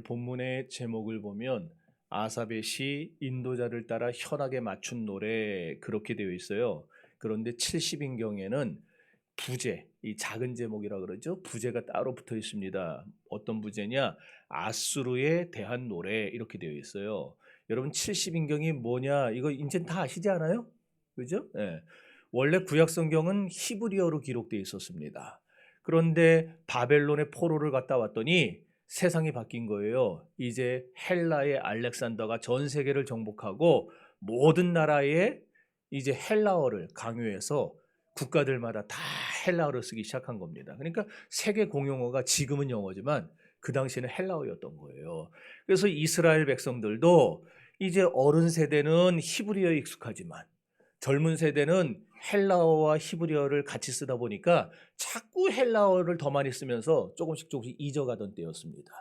본문의 제목을 보면 아삽의 시 인도자를 따라 현악에 맞춘 노래 그렇게 되어 있어요. 그런데 70인경에는 부제, 이 작은 제목이라 그러죠. 부제가 따로 붙어 있습니다. 어떤 부제냐? 아수르에 대한 노래 이렇게 되어 있어요. 여러분 70인경이 뭐냐? 이거 이제 다 아시지 않아요? 그죠? 예. 원래 구약 성경은 히브리어로 기록되어 있었습니다. 그런데 바벨론의 포로를 갔다 왔더니 세상이 바뀐 거예요. 이제 헬라의 알렉산더가 전 세계를 정복하고 모든 나라에 이제 헬라어를 강요해서 국가들마다 다 헬라어를 쓰기 시작한 겁니다. 그러니까 세계 공용어가 지금은 영어지만 그 당시에는 헬라어였던 거예요. 그래서 이스라엘 백성들도 이제 어른 세대는 히브리어에 익숙하지만 젊은 세대는 헬라어와 히브리어를 같이 쓰다 보니까 자꾸 헬라어를 더 많이 쓰면서 조금씩 잊어가던 때였습니다.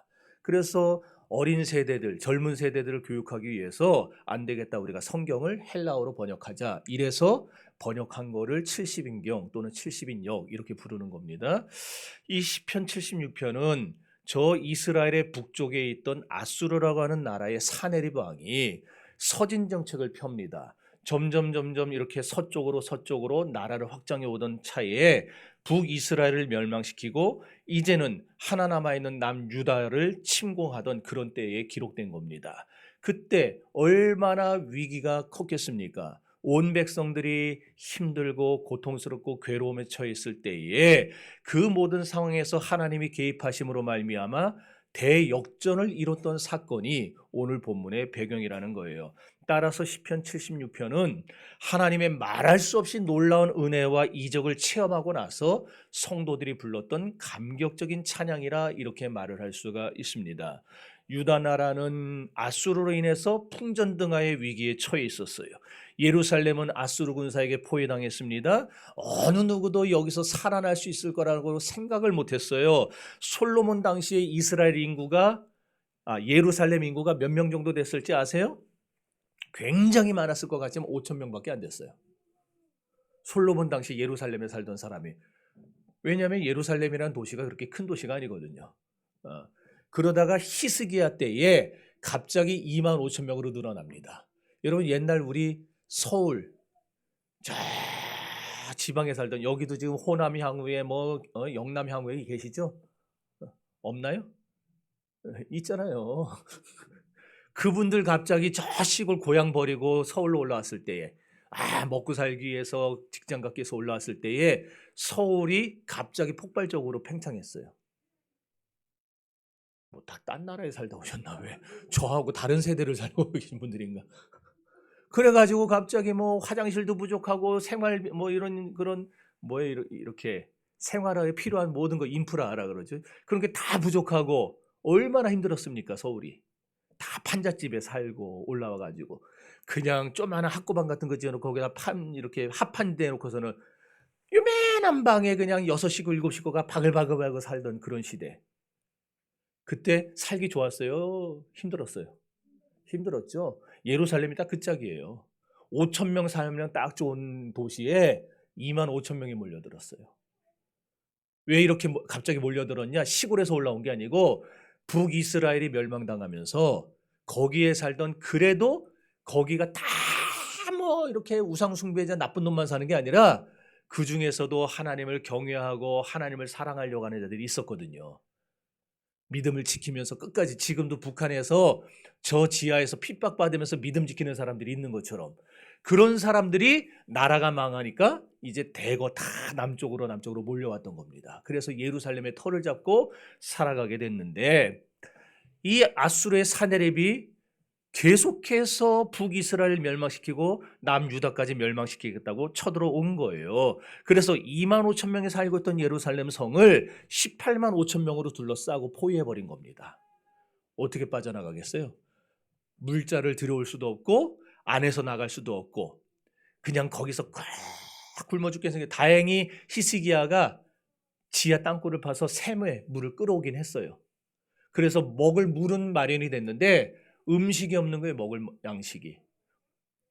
그래서 어린 세대들, 젊은 세대들을 교육하기 위해서 안 되겠다, 우리가 성경을 헬라어로 번역하자. 이래서 번역한 거를 70인경 또는 70인역 이렇게 부르는 겁니다. 이 시편 76편은 저 이스라엘의 북쪽에 있던 아수르라고 하는 나라의 사네립 왕이 서진 정책을 펴니다. 점점 이렇게 서쪽으로 나라를 확장해 오던 차에 북이스라엘을 멸망시키고 이제는 하나 남아있는 남유다를 침공하던 그런 때에 기록된 겁니다. 그때 얼마나 위기가 컸겠습니까? 온 백성들이 힘들고 고통스럽고 괴로움에 처해 있을 때에 그 모든 상황에서 하나님이 개입하심으로 말미암아 대역전을 이뤘던 사건이 오늘 본문의 배경이라는 거예요. 따라서 시편 76편은 하나님의 말할 수 없이 놀라운 은혜와 이적을 체험하고 나서 성도들이 불렀던 감격적인 찬양이라 이렇게 말을 할 수가 있습니다. 유다 나라는 아수르로 인해서 풍전등화의 위기에 처해 있었어요. 예루살렘은 아수르 군사에게 포위당했습니다. 어느 누구도 여기서 살아날 수 있을 거라고 생각을 못했어요. 솔로몬 당시에 이스라엘 인구가 예루살렘 인구가 몇 명 정도 됐을지 아세요? 굉장히 많았을 것 같지만 5천 명밖에 안 됐어요. 솔로몬 당시 예루살렘에 살던 사람이. 왜냐하면 예루살렘이라는 도시가 그렇게 큰 도시가 아니거든요. 그러다가 히스기야 때에 갑자기 2만 5천 명으로 늘어납니다. 여러분 옛날 우리 서울 저 지방에 살던, 여기도 지금 호남 향후에 영남 향후에 계시죠? 없나요? 있잖아요. 그분들 갑자기 저 시골 고향 버리고 서울로 올라왔을 때에 먹고 살기 위해서 직장 갖기 위해서 올라왔을 때에 서울이 갑자기 폭발적으로 팽창했어요. 뭐 다 딴 나라에 살다 오셨나, 왜 저하고 다른 세대를 살고 계신 분들인가? 그래가지고 갑자기 뭐 화장실도 부족하고 생활 뭐 이런 그런 뭐에 이렇게 생활에 필요한 모든 거 인프라라 그러죠. 그런 게 다 부족하고 얼마나 힘들었습니까, 서울이. 다 판잣집에 살고 올라와가지고 그냥 조그마한 학고방 같은 거 지어놓고 거기다 이렇게 합판 대놓고서는 요만한 방에 그냥 6식구 7식구가 바글바글 살던 그런 시대. 그때 살기 좋았어요? 힘들었어요? 힘들었죠. 예루살렘이 딱 그 짝이에요. 5천 명 살면 딱 좋은 도시에 2만 5천 명이 몰려들었어요. 왜 이렇게 갑자기 몰려들었냐? 시골에서 올라온 게 아니고 북이스라엘이 멸망당하면서 거기에 살던, 그래도 거기가 다 뭐 이렇게 우상숭배자 나쁜 놈만 사는 게 아니라 그 중에서도 하나님을 경외하고 하나님을 사랑하려고 하는 자들이 있었거든요. 믿음을 지키면서 끝까지, 지금도 북한에서 저 지하에서 핍박받으면서 믿음 지키는 사람들이 있는 것처럼 그런 사람들이 나라가 망하니까 이제 대거 다 남쪽으로 몰려왔던 겁니다. 그래서 예루살렘의 터를 잡고 살아가게 됐는데 이 아수르의 사네립이 계속해서 북이스라엘을 멸망시키고 남유다까지 멸망시키겠다고 쳐들어온 거예요. 그래서 2만 5천 명이 살고 있던 예루살렘 성을 18만 5천 명으로 둘러싸고 포위해버린 겁니다. 어떻게 빠져나가겠어요? 물자를 들여올 수도 없고 안에서 나갈 수도 없고 그냥 거기서 꽉 굶어 죽겠으니까 다행히 히스기야가 지하 땅굴을 파서 샘에 물을 끌어오긴 했어요. 그래서 먹을 물은 마련이 됐는데 음식이 없는 거예요. 먹을 양식이.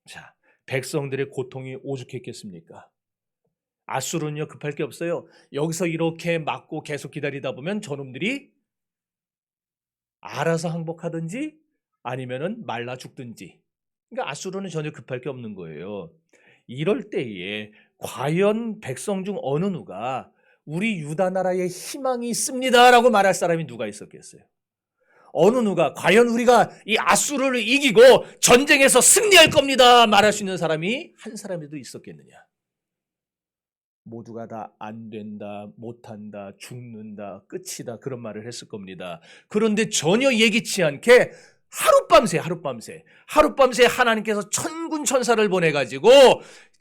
자, 백성들의 고통이 오죽했겠습니까? 아수르는요 급할 게 없어요. 여기서 이렇게 막고 계속 기다리다 보면 저놈들이 알아서 항복하든지 아니면은 말라 죽든지. 그러니까 아수르는 전혀 급할 게 없는 거예요. 이럴 때에 과연 백성 중 어느 누가 우리 유다 나라에 희망이 있습니다라고 말할 사람이 누가 있었겠어요? 어느 누가 과연 우리가 이 아수르를 이기고 전쟁에서 승리할 겁니다 말할 수 있는 사람이 한 사람이라도 있었겠느냐? 모두가 다 안 된다, 못한다, 죽는다, 끝이다 그런 말을 했을 겁니다. 그런데 전혀 예기치 않게 하룻밤새 하나님께서 천군 천사를 보내가지고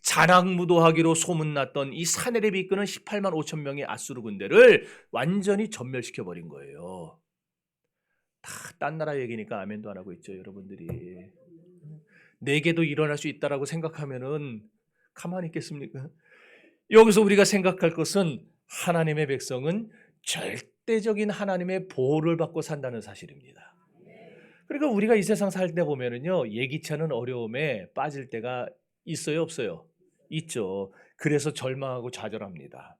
잔악무도하기로 소문났던 이 사내립이 이끄는 18만 5천 명의 아수르 군대를 완전히 전멸시켜버린 거예요. 다 딴 나라 얘기니까 아멘도 안 하고 있죠, 여러분들이. 내게도 일어날 수 있다라고 생각하면은 가만히 있겠습니까? 여기서 우리가 생각할 것은 하나님의 백성은 절대적인 하나님의 보호를 받고 산다는 사실입니다. 그러니까 우리가 이 세상 살 때 보면은요, 예기치 않은 어려움에 빠질 때가 있어요, 없어요? 있죠. 그래서 절망하고 좌절합니다.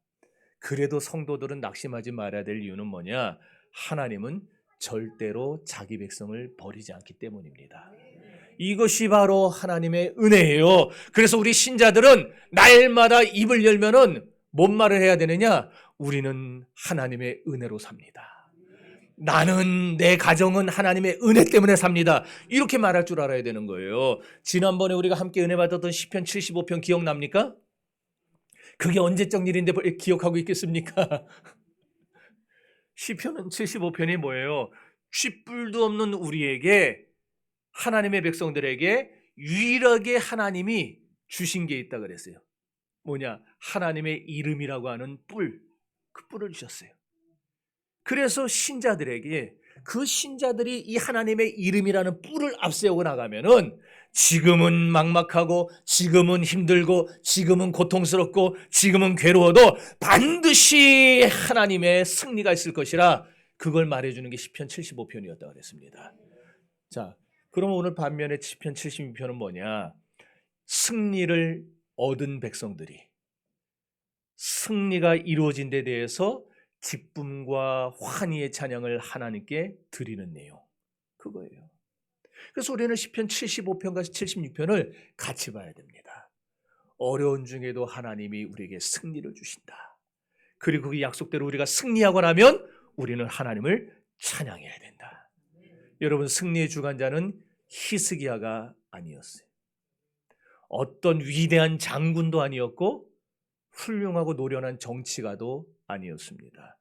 그래도 성도들은 낙심하지 말아야 될 이유는 뭐냐? 하나님은 절대로 자기 백성을 버리지 않기 때문입니다. 이것이 바로 하나님의 은혜예요. 그래서 우리 신자들은 날마다 입을 열면은 뭔 말을 해야 되느냐? 우리는 하나님의 은혜로 삽니다. 나는, 내 가정은 하나님의 은혜 때문에 삽니다. 이렇게 말할 줄 알아야 되는 거예요. 지난번에 우리가 함께 은혜 받았던 시편 75편 기억납니까? 그게 언제적 일인데 기억하고 있겠습니까? 시편 75편이 뭐예요? 쥐뿔도 없는 우리에게, 하나님의 백성들에게 유일하게 하나님이 주신 게 있다 그랬어요. 뭐냐? 하나님의 이름이라고 하는 뿔, 그 뿔을 주셨어요. 그래서 신자들에게, 그 신자들이 이 하나님의 이름이라는 뿔을 앞세우고 나가면은 지금은 막막하고 지금은 힘들고 지금은 고통스럽고 지금은 괴로워도 반드시 하나님의 승리가 있을 것이라, 그걸 말해주는 게 시편 75편이었다고 그랬습니다. 자, 그러면 오늘 반면에 시편 76편은 뭐냐? 승리를 얻은 백성들이 승리가 이루어진 데 대해서 기쁨과 환희의 찬양을 하나님께 드리는 내용, 그거예요. 그래서 우리는 시편 75편과 76편을 같이 봐야 됩니다. 어려운 중에도 하나님이 우리에게 승리를 주신다. 그리고 그 약속대로 우리가 승리하고 나면 우리는 하나님을 찬양해야 된다. 여러분, 승리의 주관자는 히스기야가 아니었어요. 어떤 위대한 장군도 아니었고 훌륭하고 노련한 정치가도 아니었습니다.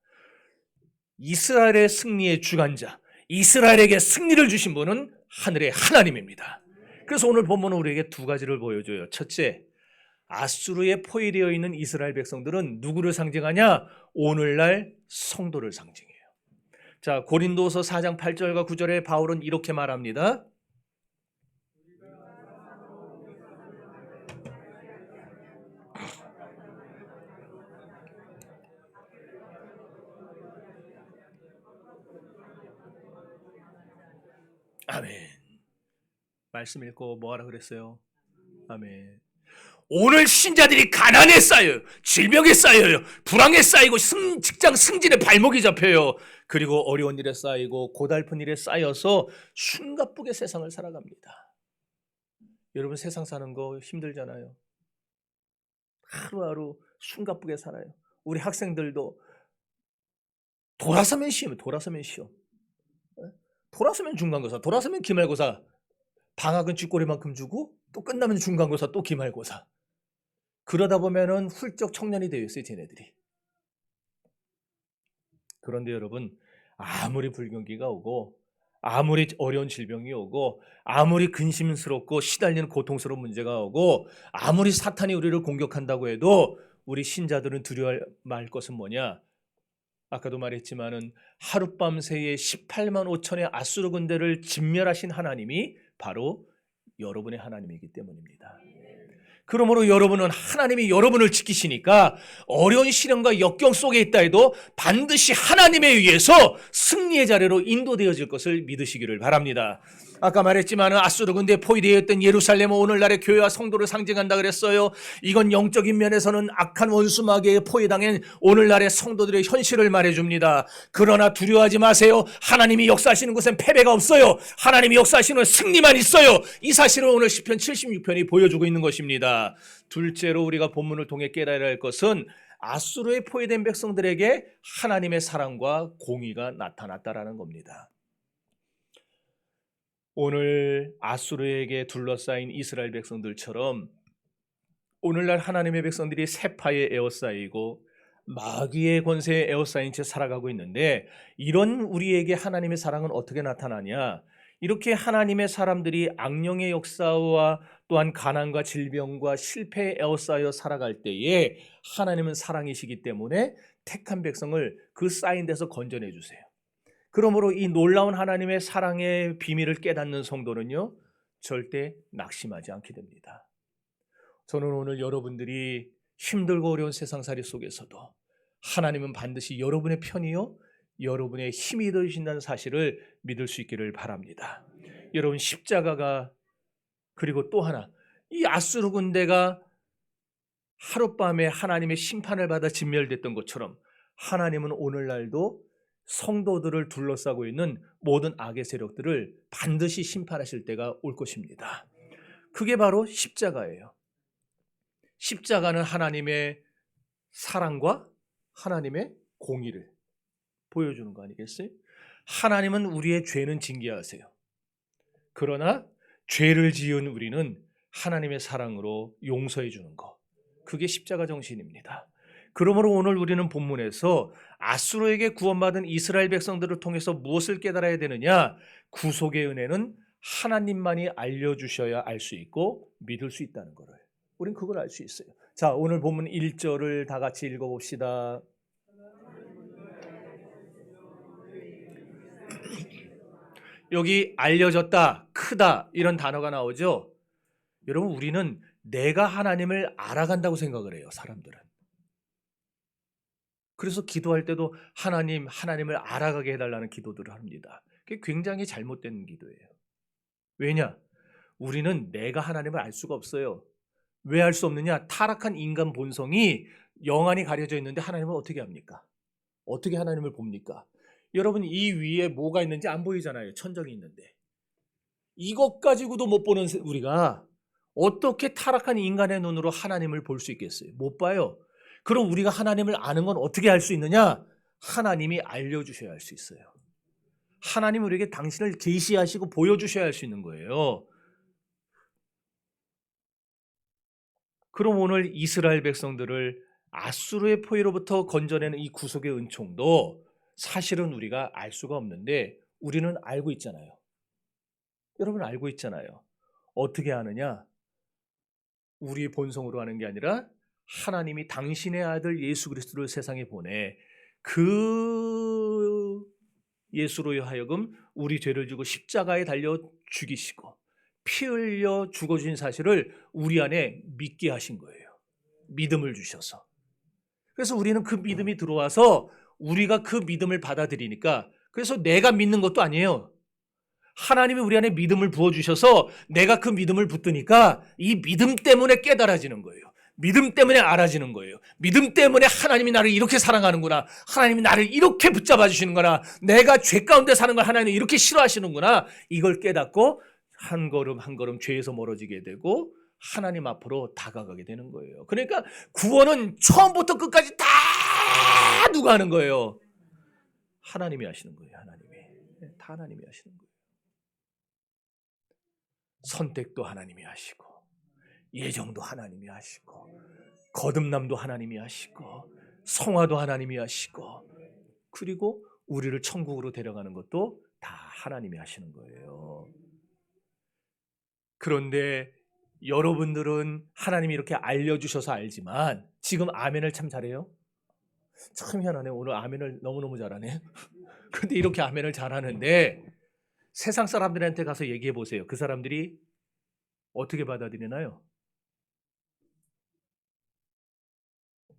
이스라엘의 승리의 주관자, 이스라엘에게 승리를 주신 분은 하늘의 하나님입니다. 그래서 오늘 본문은 우리에게 두 가지를 보여줘요. 첫째, 아수르에 포위되어 있는 이스라엘 백성들은 누구를 상징하냐? 오늘날 성도를 상징해요. 자, 고린도서 4장 8절과 9절에 바울은 이렇게 말합니다. 아멘. 말씀 읽고 뭐하라 그랬어요? 아멘. 오늘 신자들이 가난에 쌓여요. 질병에 쌓여요. 불황에 쌓이고 직장 승진에 발목이 잡혀요. 그리고 어려운 일에 쌓이고 고달픈 일에 쌓여서 숨가쁘게 세상을 살아갑니다. 여러분, 세상 사는 거 힘들잖아요. 하루하루 숨가쁘게 살아요. 우리 학생들도 돌아서면 시험, 돌아서면 중간고사, 돌아서면 기말고사, 방학은 쥐꼬리만큼 주고 또 끝나면 중간고사, 또 기말고사. 그러다 보면은 훌쩍 청년이 되어 있어요, 쟤네들이. 그런데 여러분, 아무리 불경기가 오고 아무리 어려운 질병이 오고 아무리 근심스럽고 시달리는 고통스러운 문제가 오고 아무리 사탄이 우리를 공격한다고 해도 우리 신자들은 두려워할 것은 뭐냐? 아까도 말했지만은 하룻밤새에 18만 5천의 아수르 군대를 진멸하신 하나님이 바로 여러분의 하나님이기 때문입니다. 그러므로 여러분은 하나님이 여러분을 지키시니까 어려운 시련과 역경 속에 있다 해도 반드시 하나님에 의해서 승리의 자리로 인도되어질 것을 믿으시기를 바랍니다. 아까 말했지만 아수르 군대에 포위되어 있던 예루살렘은 오늘날의 교회와 성도를 상징한다 그랬어요. 이건 영적인 면에서는 악한 원수 마귀에 포위당한 오늘날의 성도들의 현실을 말해줍니다. 그러나 두려워하지 마세요. 하나님이 역사하시는 곳엔 패배가 없어요. 하나님이 역사하시는 곳엔 승리만 있어요. 이 사실을 오늘 시편 76편이 보여주고 있는 것입니다. 둘째로 우리가 본문을 통해 깨달아야 할 것은 아수르에 포위된 백성들에게 하나님의 사랑과 공의가 나타났다라는 겁니다. 오늘 아수르에게 둘러싸인 이스라엘 백성들처럼 오늘날 하나님의 백성들이 세파에 에워싸이고 마귀의 권세에 에워싸인 채 살아가고 있는데, 이런 우리에게 하나님의 사랑은 어떻게 나타나냐? 이렇게 하나님의 사람들이 악령의 역사와 또한 가난과 질병과 실패에 에워싸여 살아갈 때에 하나님은 사랑이시기 때문에 택한 백성을 그 쌓인 데서 건져내 주세요. 그러므로 이 놀라운 하나님의 사랑의 비밀을 깨닫는 성도는요, 절대 낙심하지 않게 됩니다. 저는 오늘 여러분들이 힘들고 어려운 세상살이 속에서도 하나님은 반드시 여러분의 편이요 여러분의 힘이 되신다는 사실을 믿을 수 있기를 바랍니다. 여러분, 십자가가, 그리고 또 하나, 이 아수르 군대가 하룻밤에 하나님의 심판을 받아 진멸됐던 것처럼 하나님은 오늘날도 성도들을 둘러싸고 있는 모든 악의 세력들을 반드시 심판하실 때가 올 것입니다. 그게 바로 십자가예요. 십자가는 하나님의 사랑과 하나님의 공의를 보여주는 거 아니겠어요? 하나님은 우리의 죄는 징계하세요. 그러나 죄를 지은 우리는 하나님의 사랑으로 용서해 주는 거, 그게 십자가 정신입니다. 그러므로 오늘 우리는 본문에서 아수르에게 구원받은 이스라엘 백성들을 통해서 무엇을 깨달아야 되느냐? 구속의 은혜는 하나님만이 알려주셔야 알 수 있고 믿을 수 있다는 것을, 우린 그걸 알 수 있어요. 자, 오늘 본문 1절을 다 같이 읽어봅시다. 여기 알려졌다, 크다 이런 단어가 나오죠. 여러분, 우리는 내가 하나님을 알아간다고 생각을 해요, 사람들은. 그래서 기도할 때도 하나님을 알아가게 해달라는 기도들을 합니다. 그게 굉장히 잘못된 기도예요. 왜냐? 우리는 내가 하나님을 알 수가 없어요. 왜 알 수 없느냐? 타락한 인간 본성이 영안이 가려져 있는데 하나님을 어떻게 합니까? 어떻게 하나님을 봅니까? 여러분, 이 위에 뭐가 있는지 안 보이잖아요. 천정이 있는데. 이것 가지고도 못 보는 우리가 어떻게 타락한 인간의 눈으로 하나님을 볼 수 있겠어요? 못 봐요. 그럼 우리가 하나님을 아는 건 어떻게 알 수 있느냐? 하나님이 알려주셔야 할 수 있어요. 하나님 우리에게 당신을 계시하시고 보여주셔야 할 수 있는 거예요. 그럼 오늘 이스라엘 백성들을 아수르의 포위로부터 건져내는 이 구속의 은총도 사실은 우리가 알 수가 없는데 우리는 알고 있잖아요. 여러분, 알고 있잖아요. 어떻게 아느냐? 우리의 본성으로 하는 게 아니라 하나님이 당신의 아들 예수 그리스도를 세상에 보내 그 예수로 하여금 우리 죄를 지고 십자가에 달려 죽이시고 피 흘려 죽어주신 사실을 우리 안에 믿게 하신 거예요. 믿음을 주셔서. 그래서 우리는 그 믿음이 들어와서 우리가 그 믿음을 받아들이니까, 그래서 내가 믿는 것도 아니에요. 하나님이 우리 안에 믿음을 부어주셔서 내가 그 믿음을 붙드니까 이 믿음 때문에 깨달아지는 거예요. 믿음 때문에 알아지는 거예요. 믿음 때문에 하나님이 나를 이렇게 사랑하는구나. 하나님이 나를 이렇게 붙잡아 주시는구나. 내가 죄 가운데 사는 걸 하나님이 이렇게 싫어하시는구나. 이걸 깨닫고 한 걸음 한 걸음 죄에서 멀어지게 되고 하나님 앞으로 다가가게 되는 거예요. 그러니까 구원은 처음부터 끝까지 다 누가 하는 거예요? 하나님이 하시는 거예요. 다 하나님이 하시는 거예요. 선택도 하나님이 하시고 예정도 하나님이 하시고 거듭남도 하나님이 하시고 성화도 하나님이 하시고 그리고 우리를 천국으로 데려가는 것도 다 하나님이 하시는 거예요. 그런데 여러분들은 하나님이 이렇게 알려주셔서 알지만 지금 아멘을 참 잘해요. 참 희한하네. 오늘 아멘을 너무너무 잘하네. 그런데 이렇게 아멘을 잘하는데 세상 사람들한테 가서 얘기해 보세요. 그 사람들이 어떻게 받아들이나요?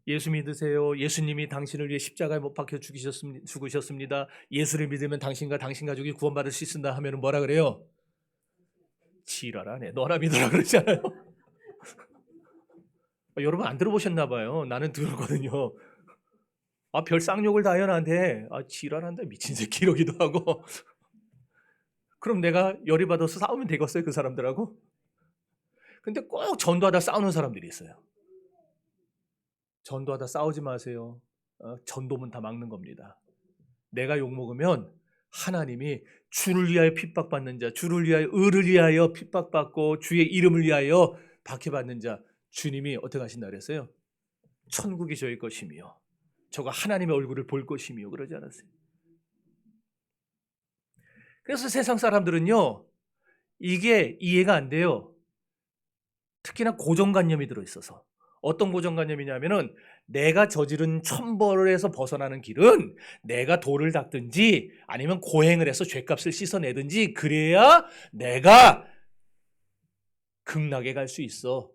예수 믿으세요. 예수님이 당신을 위해 십자가에 못 박혀 죽으셨습니다. 예수를 믿으면 당신과 당신 가족이 구원받을 수 있습니다 하면 뭐라 그래요? 지랄하네. 너나 믿으라 그러잖아요. 여러분 안 들어보셨나 봐요. 나는 들었거든요. 별 쌍욕을 다 해요 나한테. 지랄한다 미친 새끼 이러기도 하고. 그럼 내가 열이 받아서 싸우면 되겠어요 그 사람들하고? 근데 꼭 전도하다 싸우는 사람들이 있어요. 전도하다 싸우지 마세요. 전도문 다 막는 겁니다. 내가 욕먹으면 하나님이 주를 위하여 핍박받는 자, 주를 위하여 의를 위하여 핍박받고 주의 이름을 위하여 박해받는 자, 주님이 어떻게 하신다 그랬어요? 천국이 저의 것이며 저가 하나님의 얼굴을 볼 것이며 그러지 않았어요? 그래서 세상 사람들은요 이게 이해가 안 돼요. 특히나 고정관념이 들어있어서. 어떤 고정관념이냐면은 내가 저지른 천벌에서 벗어나는 길은 내가 돌을 닦든지 아니면 고행을 해서 죄값을 씻어내든지 그래야 내가 극락에 갈 수 있어.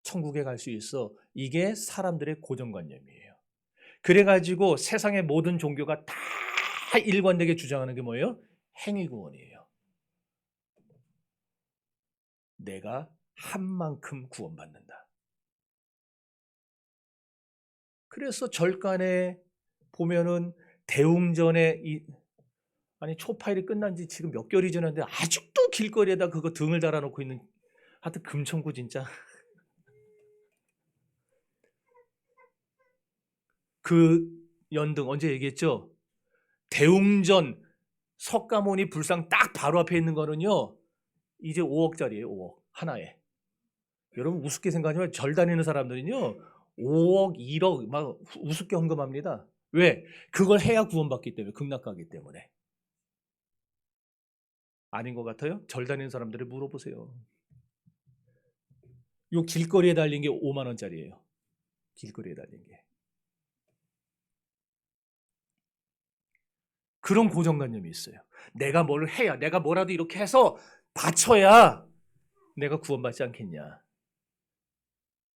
천국에 갈 수 있어. 이게 사람들의 고정관념이에요. 그래가지고 세상의 모든 종교가 다 일관되게 주장하는 게 뭐예요? 행위구원이에요. 내가 한 만큼 구원받는다. 그래서 절간에 보면은 대웅전에 초파일이 끝난 지 지금 몇 개월이 지났는데 아직도 길거리에다 그거 등을 달아놓고 있는 하여튼 금천구 진짜 그 연등 언제 얘기했죠? 대웅전 석가모니 불상 딱 바로 앞에 있는 거는요 이제 5억짜리예요. 5억 하나에. 여러분 우습게 생각하지만 절 다니는 사람들은요 5억 1억 막 우습게 헌금합니다. 왜? 그걸 해야 구원받기 때문에 극락 가기 때문에. 아닌 것 같아요? 절 다니는 사람들을 물어보세요. 요 길거리에 달린 게 5만 원짜리예요. 길거리에 달린 게. 그런 고정관념이 있어요. 내가 뭘 해야 내가 뭐라도 이렇게 해서 바쳐야 내가 구원받지 않겠냐.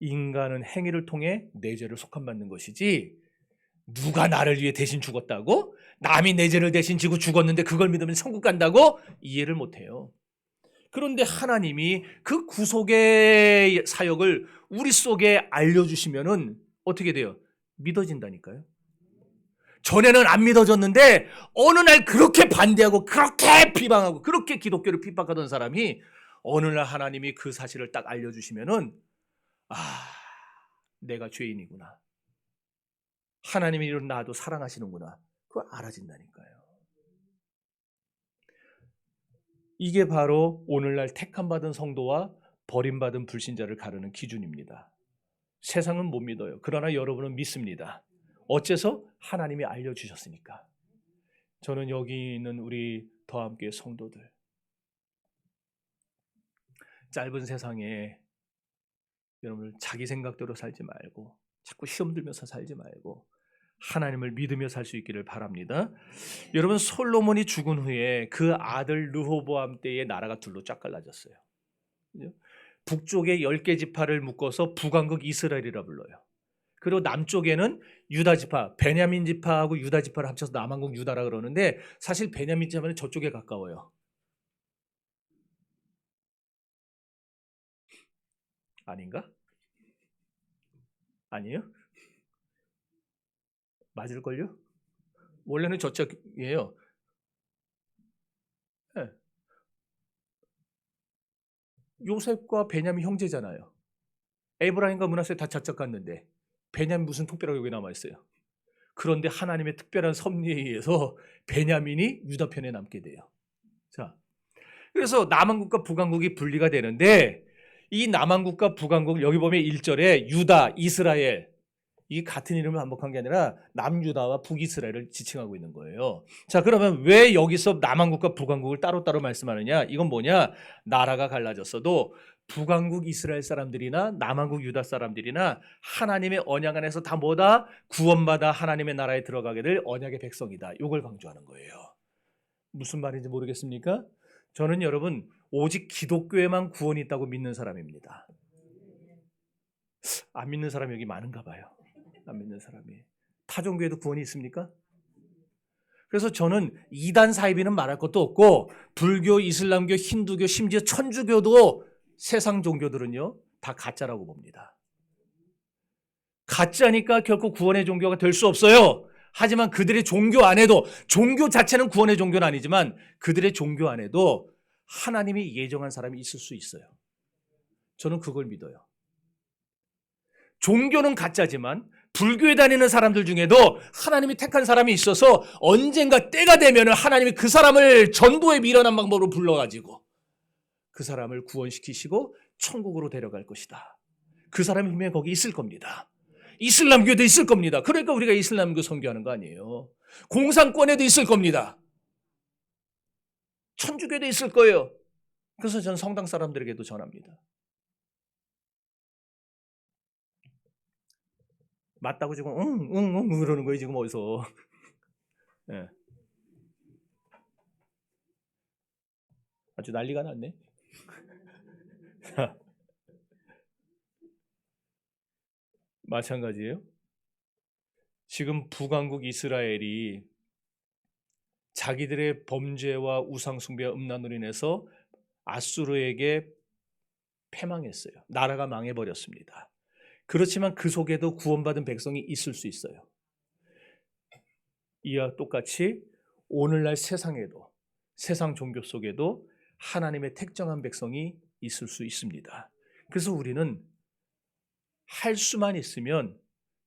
인간은 행위를 통해 내 죄를 속함받는 것이지 누가 나를 위해 대신 죽었다고? 남이 내 죄를 대신 지고 죽었는데 그걸 믿으면 천국 간다고? 이해를 못해요. 그런데 하나님이 그 구속의 사역을 우리 속에 알려주시면은 어떻게 돼요? 믿어진다니까요. 전에는 안 믿어졌는데 어느 날 그렇게 반대하고 그렇게 비방하고 그렇게 기독교를 핍박하던 사람이 어느 날 하나님이 그 사실을 딱 알려주시면은 내가 죄인이구나. 하나님이 이런 나도 사랑하시는구나. 그걸 알아진다니까요. 이게 바로 오늘날 택함받은 성도와 버림받은 불신자를 가르는 기준입니다. 세상은 못 믿어요. 그러나 여러분은 믿습니다. 어째서? 하나님이 알려주셨으니까. 저는 여기 있는 우리 더함교회 성도들 짧은 세상에 여러분 자기 생각대로 살지 말고 자꾸 시험 들면서 살지 말고 하나님을 믿으며 살 수 있기를 바랍니다. 여러분 솔로몬이 죽은 후에 그 아들 르호보암 때의 나라가 둘로 쫙 갈라졌어요. 북쪽에 10개 지파를 묶어서 북왕국 이스라엘이라 불러요. 그리고 남쪽에는 유다 지파, 베냐민 지파하고 유다 지파를 합쳐서 남왕국 유다라 그러는데 사실 베냐민 지파는 저쪽에 가까워요. 아닌가? 아니에요? 맞을걸요? 원래는 저쪽이에요. 네. 요셉과 베냐민 형제잖아요. 에브라임과 므낫세 다 저쪽 갔는데 베냐민 무슨 특별하게 여기 남아있어요. 그런데 하나님의 특별한 섭리에 의해서 베냐민이 유다 편에 남게 돼요. 자, 그래서 남왕국과 북왕국이 분리가 되는데 이 남왕국과 북왕국 여기 보면 1절에 유다, 이스라엘 이 같은 이름을 반복한 게 아니라 남유다와 북이스라엘을 지칭하고 있는 거예요. 자, 그러면 왜 여기서 남왕국과 북왕국을 따로따로 말씀하느냐? 이건 뭐냐? 나라가 갈라졌어도 북왕국 이스라엘 사람들이나 남왕국 유다 사람들이나 하나님의 언약 안에서 다 뭐다? 구원받아 하나님의 나라에 들어가게 될 언약의 백성이다. 이걸 강조하는 거예요. 무슨 말인지 모르겠습니까? 저는 여러분 오직 기독교에만 구원이 있다고 믿는 사람입니다. 안 믿는 사람이 여기 많은가 봐요. 안 믿는 사람이. 타 종교에도 구원이 있습니까? 그래서 저는 이단 사이비는 말할 것도 없고 불교, 이슬람교, 힌두교, 심지어 천주교도 세상 종교들은요 다 가짜라고 봅니다. 가짜니까 결코 구원의 종교가 될 수 없어요. 하지만 그들의 종교 안에도, 종교 자체는 구원의 종교는 아니지만 그들의 종교 안에도 하나님이 예정한 사람이 있을 수 있어요. 저는 그걸 믿어요. 종교는 가짜지만 불교에 다니는 사람들 중에도 하나님이 택한 사람이 있어서 언젠가 때가 되면 하나님이 그 사람을 전도에 미련한 방법으로 불러가지고 그 사람을 구원시키시고 천국으로 데려갈 것이다. 그 사람이 분명히 거기 있을 겁니다. 이슬람교도 있을 겁니다. 그러니까 우리가 이슬람교 선교하는 거 아니에요. 공산권에도 있을 겁니다. 천주교도 있을 거예요. 그래서 저는 성당 사람들에게도 전합니다. 맞다고 지금 응 그러는 거예요 지금 어디서. 네. 아주 난리가 났네. 마찬가지예요. 지금 북왕국 이스라엘이 자기들의 범죄와 우상숭배와 음란으로 인해서 아수르에게 패망했어요. 나라가 망해버렸습니다. 그렇지만 그 속에도 구원받은 백성이 있을 수 있어요. 이와 똑같이 오늘날 세상에도, 세상 종교 속에도 하나님의 택정한 백성이 있을 수 있습니다. 그래서 우리는 할 수만 있으면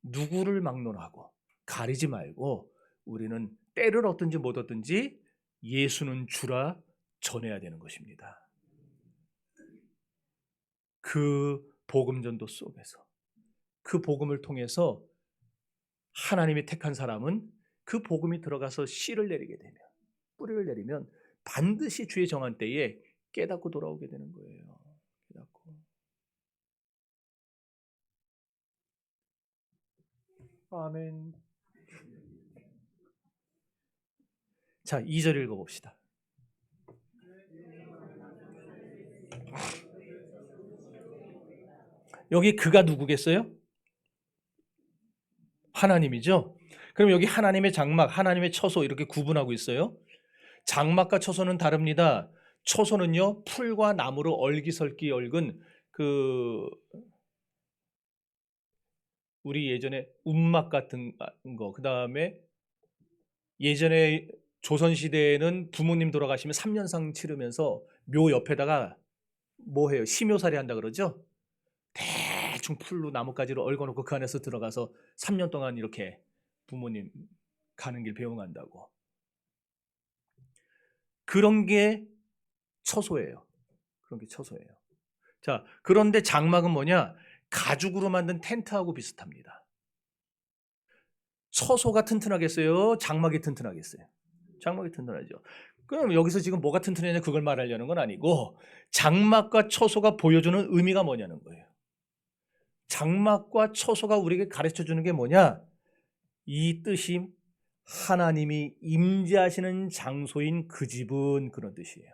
누구를 막론하고 가리지 말고 우리는 때를 얻든지 못 얻든지 예수는 주라 전해야 되는 것입니다. 그 복음 전도 속에서 그 복음을 통해서 하나님이 택한 사람은 그 복음이 들어가서 씨를 내리게 되면, 뿌리를 내리면 반드시 주의 정한 때에 깨닫고 돌아오게 되는 거예요. 깨닫고. 아멘. 자, 2절 읽어봅시다. 여기 그가 누구겠어요? 하나님이죠. 그럼 여기 하나님의 장막, 하나님의 처소 이렇게 구분하고 있어요. 장막과 처소는 다릅니다. 처소는요 풀과 나무로 얼기설기 얽은 그 우리 예전에 움막 같은 거, 그 다음에 예전에 조선시대에는 부모님 돌아가시면 3년상 치르면서 묘 옆에다가 뭐 해요? 심요살이 한다 그러죠? 대충 풀로 나뭇가지로 얽어놓고 그 안에서 들어가서 3년 동안 이렇게 부모님 가는 길 배웅한다고. 그런 게 처소예요. 그런 게 처소예요. 자, 그런데 장막은 뭐냐? 가죽으로 만든 텐트하고 비슷합니다. 처소가 튼튼하겠어요? 장막이 튼튼하겠어요? 장막이 튼튼하죠. 그럼 여기서 지금 뭐가 튼튼하냐 그걸 말하려는 건 아니고 장막과 처소가 보여주는 의미가 뭐냐는 거예요. 장막과 처소가 우리에게 가르쳐주는 게 뭐냐? 이 뜻이 하나님이 임재하시는 장소인 그 집은 그런 뜻이에요.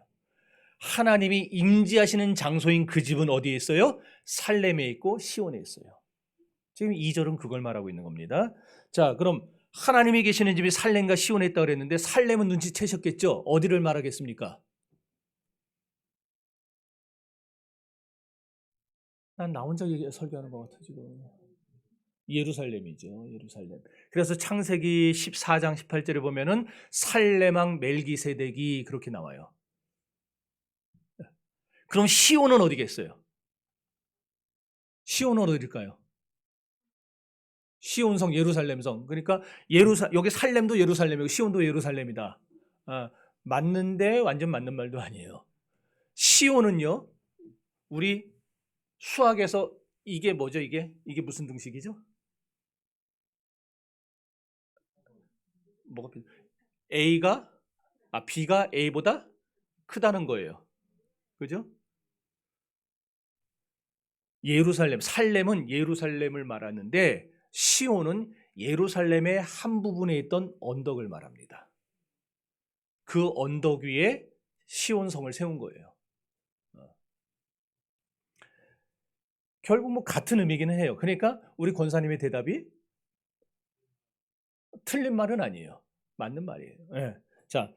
하나님이 임재하시는 장소인 그 집은 어디에 있어요? 살렘에 있고 시온에 있어요. 지금 2절은 그걸 말하고 있는 겁니다. 자, 그럼 하나님이 계시는 집이 살렘과 시온에 있다고 그랬는데 살렘은 눈치채셨겠죠? 어디를 말하겠습니까? 난 나 혼자 설교하는 것 같아 지금. 예루살렘이죠. 예루살렘. 그래서 창세기 14장 18절에 보면은 살렘왕 멜기세덱이 그렇게 나와요. 그럼 시온은 어디겠어요? 시온은 어디일까요? 시온성, 예루살렘성. 그러니까 여기 살렘도 예루살렘이고 시온도 예루살렘이다. 아, 맞는데 완전 맞는 말도 아니에요. 시온은요, 우리 수학에서 이게 뭐죠? 이게 무슨 등식이죠? 뭐가 A가 B가 A보다 크다는 거예요. 그죠? 예루살렘, 살렘은 예루살렘을 말하는데 시온은 예루살렘의 한 부분에 있던 언덕을 말합니다. 그 언덕 위에 시온성을 세운 거예요. 결국 뭐 같은 의미기는 해요. 그러니까 우리 권사님의 대답이 틀린 말은 아니에요. 맞는 말이에요. 예. 자,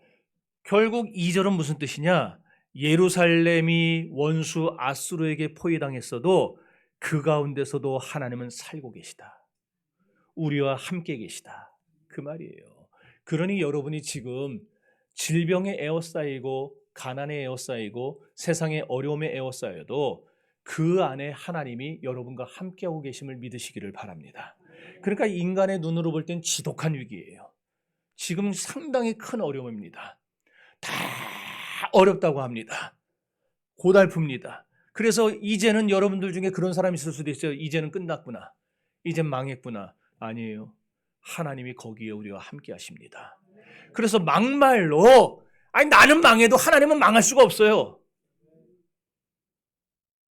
결국 2절은 무슨 뜻이냐? 예루살렘이 원수 아수르에게 포위당했어도 그 가운데서도 하나님은 살고 계시다. 우리와 함께 계시다. 그 말이에요. 그러니 여러분이 지금 질병에 에워싸이고 가난에 에워싸이고 세상의 어려움에 에워싸여도 그 안에 하나님이 여러분과 함께하고 계심을 믿으시기를 바랍니다. 그러니까 인간의 눈으로 볼 땐 지독한 위기예요. 지금 상당히 큰 어려움입니다. 다 어렵다고 합니다. 고달픕니다. 그래서 이제는 여러분들 중에 그런 사람이 있을 수도 있어요. 이제는 끝났구나. 이젠 망했구나. 아니에요. 하나님이 거기에 우리와 함께 하십니다. 그래서 막말로 아니 나는 망해도 하나님은 망할 수가 없어요.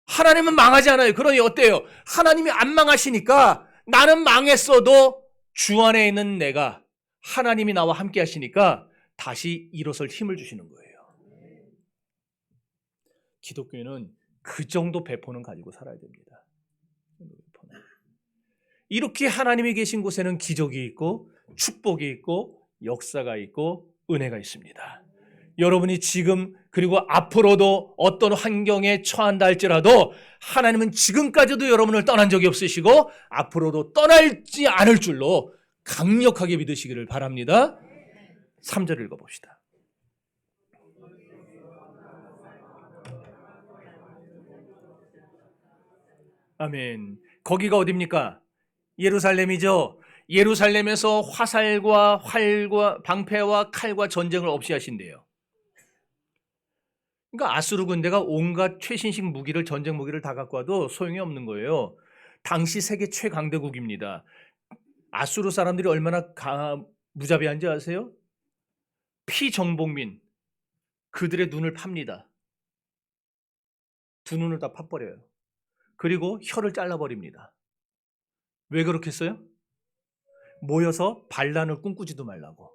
하나님은 망하지 않아요. 그러니 어때요? 하나님이 안 망하시니까 나는 망했어도 주 안에 있는 내가 하나님이 나와 함께 하시니까 다시 일어설 힘을 주시는 거예요. 기독교인은 그 정도 배포는 가지고 살아야 됩니다. 이렇게 하나님이 계신 곳에는 기적이 있고 축복이 있고 역사가 있고 은혜가 있습니다. 여러분이 지금 그리고 앞으로도 어떤 환경에 처한다 할지라도 하나님은 지금까지도 여러분을 떠난 적이 없으시고 앞으로도 떠날지 않을 줄로 강력하게 믿으시기를 바랍니다. 3절 읽어봅시다. 아멘. 거기가 어디입니까? 예루살렘이죠. 예루살렘에서 화살과 활과 방패와 칼과 전쟁을 없이 하신대요. 그러니까 아수르 군대가 온갖 최신식 무기를 전쟁 무기를 다 갖고 와도 소용이 없는 거예요. 당시 세계 최강대국입니다. 아수르 사람들이 얼마나 무자비한지 아세요? 피정복민 그들의 눈을 팝니다. 두 눈을 다 파버려요. 그리고 혀를 잘라버립니다. 왜 그렇게 했어요? 모여서 반란을 꿈꾸지도 말라고.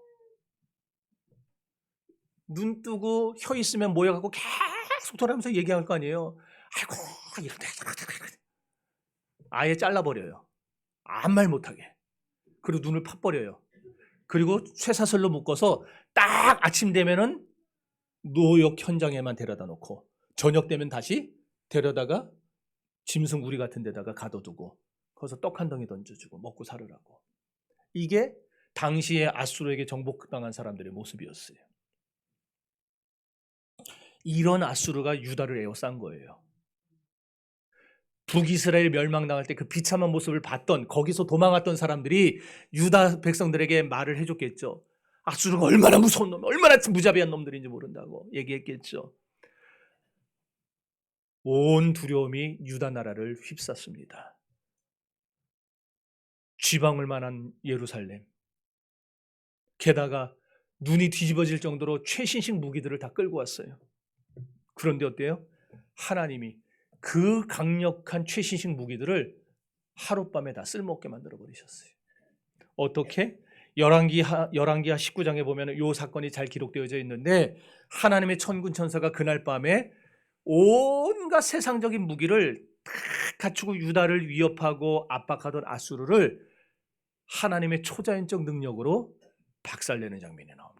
눈 뜨고 혀 있으면 모여갖고 계속 돌아가면서 얘기할 거 아니에요. 아이고 이런데 아예 잘라버려요. 아무 말 못하게. 그리고 눈을 팥버려요. 그리고 쇠사슬로 묶어서 딱 아침 되면은 노역 현장에만 데려다 놓고 저녁 되면 다시 데려다가 짐승 우리 같은 데다가 가둬두고 거기서 떡 한 덩이 던져주고 먹고 살으라고. 이게 당시에 아수르에게 정복당한 사람들의 모습이었어요. 이런 아수르가 유다를 에워싼 거예요. 북이스라엘 멸망당할 때 그 비참한 모습을 봤던 거기서 도망왔던 사람들이 유다 백성들에게 말을 해줬겠죠. 아수르가 얼마나 무서운 놈, 얼마나 무자비한 놈들인지 모른다고 얘기했겠죠. 온 두려움이 유다 나라를 휩쌌습니다. 쥐방울 만한 예루살렘, 게다가 눈이 뒤집어질 정도로 최신식 무기들을 다 끌고 왔어요. 그런데 어때요? 하나님이 그 강력한 최신식 무기들을 하룻밤에 다 쓸모없게 만들어버리셨어요. 어떻게? 열왕기하 19장에 보면 이 사건이 잘 기록되어져 있는데 하나님의 천군 천사가 그날 밤에 온갖 세상적인 무기를 다 갖추고 유다를 위협하고 압박하던 아수르를 하나님의 초자연적 능력으로 박살내는 장면이 나옵니다.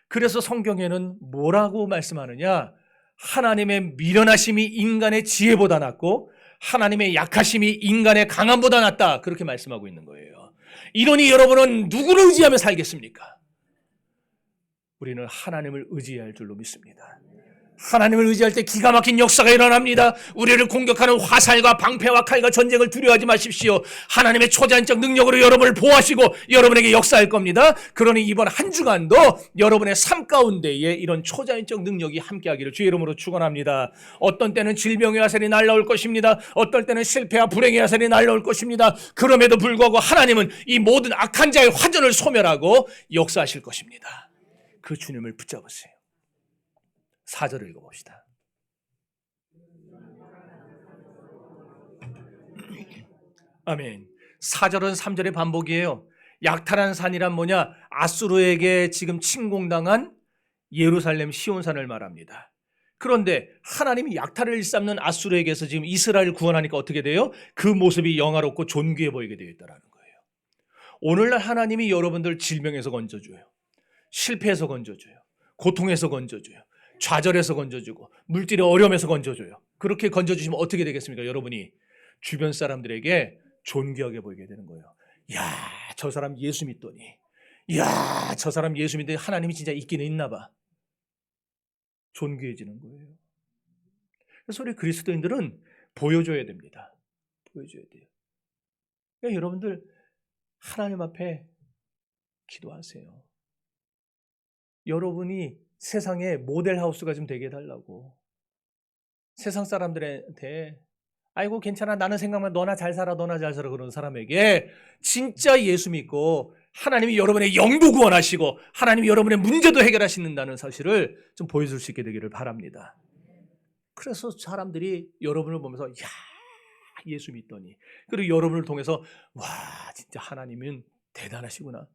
그래서 성경에는 뭐라고 말씀하느냐? 하나님의 미련하심이 인간의 지혜보다 낫고 하나님의 약하심이 인간의 강함보다 낫다. 그렇게 말씀하고 있는 거예요. 이러니 여러분은 누구를 의지하며 살겠습니까? 우리는 하나님을 의지해야 할 줄로 믿습니다. 하나님을 의지할 때 기가 막힌 역사가 일어납니다. 우리를 공격하는 화살과 방패와 칼과 전쟁을 두려워하지 마십시오. 하나님의 초자연적 능력으로 여러분을 보호하시고 여러분에게 역사할 겁니다. 그러니 이번 한 주간도 여러분의 삶 가운데에 이런 초자연적 능력이 함께하기를 주의 이름으로 축원합니다. 어떤 때는 질병의 화살이 날아올 것입니다. 어떨 때는 실패와 불행의 화살이 날아올 것입니다. 그럼에도 불구하고 하나님은 이 모든 악한 자의 화전을 소멸하고 역사하실 것입니다. 그 주님을 붙잡으세요. 4절을 읽어봅시다. 아멘. 4절은 3절의 반복이에요. 약탈한 산이란 뭐냐? 아수르에게 지금 침공당한 예루살렘 시온산을 말합니다. 그런데 하나님이 약탈을 일삼는 아수르에게서 지금 이스라엘을 구원하니까 어떻게 돼요? 그 모습이 영화롭고 존귀해 보이게 되어 있다는 거예요. 오늘날 하나님이 여러분들 질병에서 건져줘요. 실패에서 건져줘요. 고통에서 건져줘요. 좌절에서 건져주고 물질의 어려움에서 건져줘요. 그렇게 건져주시면 어떻게 되겠습니까? 여러분이 주변 사람들에게 존귀하게 보이게 되는 거예요. 야, 저 사람 예수 믿더니, 야, 저 사람 예수 믿더니 하나님이 진짜 있기는 있나 봐. 존귀해지는 거예요. 그래서 우리 그리스도인들은 보여줘야 됩니다. 보여줘야 돼요. 그러니까 여러분들 하나님 앞에 기도하세요. 여러분이 세상에 모델하우스가 좀 되게 해달라고. 세상 사람들한테 아이고 괜찮아 나는 생각만 너나 잘 살아 너나 잘 살아 그러는 사람에게 진짜 예수 믿고 하나님이 여러분의 영도 구원하시고 하나님이 여러분의 문제도 해결하시는다는 사실을 좀 보여줄 수 있게 되기를 바랍니다. 그래서 사람들이 여러분을 보면서 야 예수 믿더니 그리고 여러분을 통해서 와 진짜 하나님은 대단하시구나.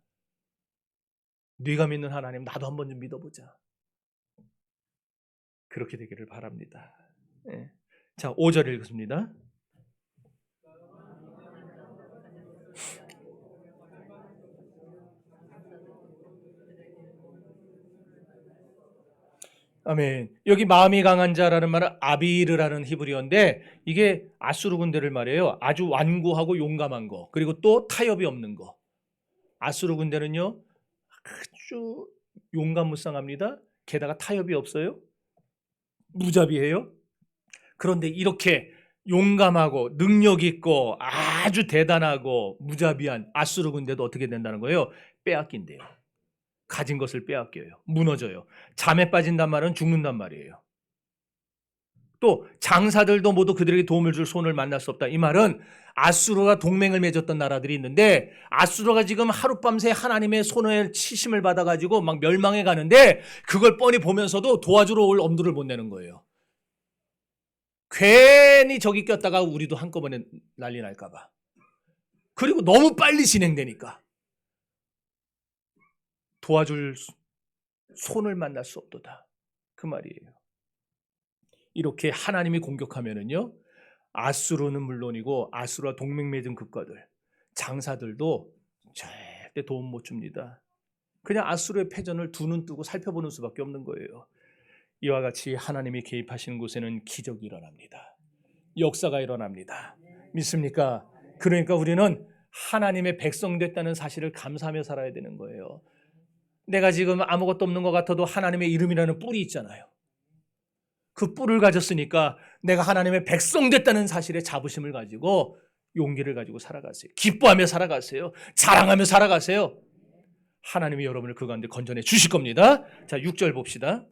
네가 믿는 하나님 나도 한번 좀 믿어보자. 그렇게 되기를 바랍니다. 네. 자 5절 읽습니다. 아멘. 여기 마음이 강한 자라는 말은 아비르라는 히브리어인데 이게 아수르 군대를 말해요. 아주 완고하고 용감한 거. 그리고 또 타협이 없는 거. 아수르 군대는요. 아주 용감무쌍합니다. 게다가 타협이 없어요. 무자비해요. 그런데 이렇게 용감하고 능력 있고 아주 대단하고 무자비한 아수르 군대도 어떻게 된다는 거예요? 빼앗긴대요. 가진 것을 빼앗겨요. 무너져요. 잠에 빠진단 말은 죽는단 말이에요. 또 장사들도 모두 그들에게 도움을 줄 손을 만날 수 없다. 이 말은 아수르가 동맹을 맺었던 나라들이 있는데 아수르가 지금 하룻밤새 하나님의 손에 치심을 받아가지고 막 멸망해 가는데 그걸 뻔히 보면서도 도와주러 올 엄두를 못 내는 거예요. 괜히 저기 꼈다가 우리도 한꺼번에 난리 날까 봐. 그리고 너무 빨리 진행되니까 도와줄 손을 만날 수 없도다. 그 말이에요. 이렇게 하나님이 공격하면은요, 아수르는 물론이고 아수르와 동맹 맺은 국가들, 장사들도 절대 도움 못 줍니다. 그냥 아수르의 패전을 두 눈 뜨고 살펴보는 수밖에 없는 거예요. 이와 같이 하나님이 개입하시는 곳에는 기적이 일어납니다. 역사가 일어납니다. 믿습니까? 그러니까 우리는 하나님의 백성 됐다는 사실을 감사하며 살아야 되는 거예요. 내가 지금 아무것도 없는 것 같아도 하나님의 이름이라는 뿔이 있잖아요. 그 뿔을 가졌으니까 내가 하나님의 백성 됐다는 사실에 자부심을 가지고 용기를 가지고 살아가세요. 기뻐하며 살아가세요. 자랑하며 살아가세요. 하나님이 여러분을 그 가운데 건져내 주실 겁니다. 자, 6절 봅시다.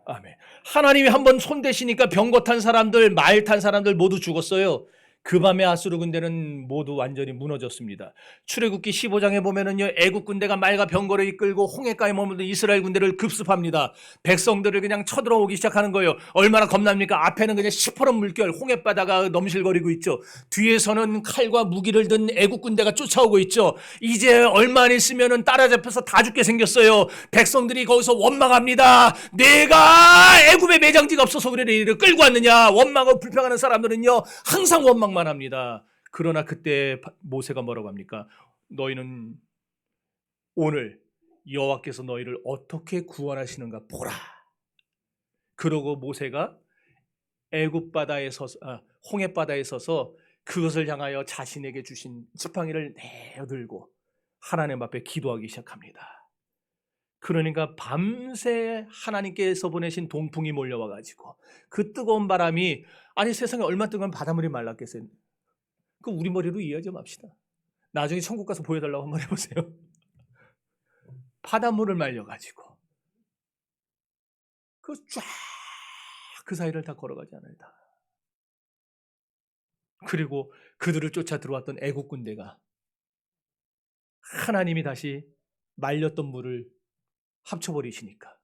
아멘. 하나님이 한번 손대시니까 병거 탄 사람들, 말 탄 사람들 모두 죽었어요. 그 밤에 아수르 군대는 모두 완전히 무너졌습니다. 출애굽기 15장에 보면은요, 애국 군대가 말과 병거를 이끌고 홍해가에 머무는 이스라엘 군대를 급습합니다. 백성들을 그냥 쳐들어오기 시작하는 거예요. 얼마나 겁납니까? 앞에는 그냥 시퍼런 물결, 홍해바다가 넘실거리고 있죠. 뒤에서는 칼과 무기를 든 애국 군대가 쫓아오고 있죠. 이제 얼마 안 있으면은 따라잡혀서 다 죽게 생겼어요. 백성들이 거기서 원망합니다. 내가 애굽에 매장지가 없어서 우리를 이를 끌고 왔느냐? 원망하고 불평하는 사람들은요, 항상 원망 만 합니다. 그러나 그때 모세가 뭐라고 합니까? 너희는 오늘 여호와께서 너희를 어떻게 구원하시는가 보라. 그러고 모세가 애굽 바다에 서서 홍해 바다에 서서 그것을 향하여 자신에게 주신 지팡이를 내어들고 하나님 앞에 기도하기 시작합니다. 그러니까 밤새 하나님께서 보내신 동풍이 몰려와 가지고 그 뜨거운 바람이 아니 세상에 얼마 뜨거운 바닷물이 말랐겠어요. 그 우리 머리로 이해 좀 합시다. 나중에 천국 가서 보여달라고 한번 해보세요. 바닷물을 말려가지고 그 쫙 그 사이를 다 걸어가지 않아요. 다. 그리고 그들을 쫓아 들어왔던 애국 군대가 하나님이 다시 말렸던 물을 합쳐버리시니까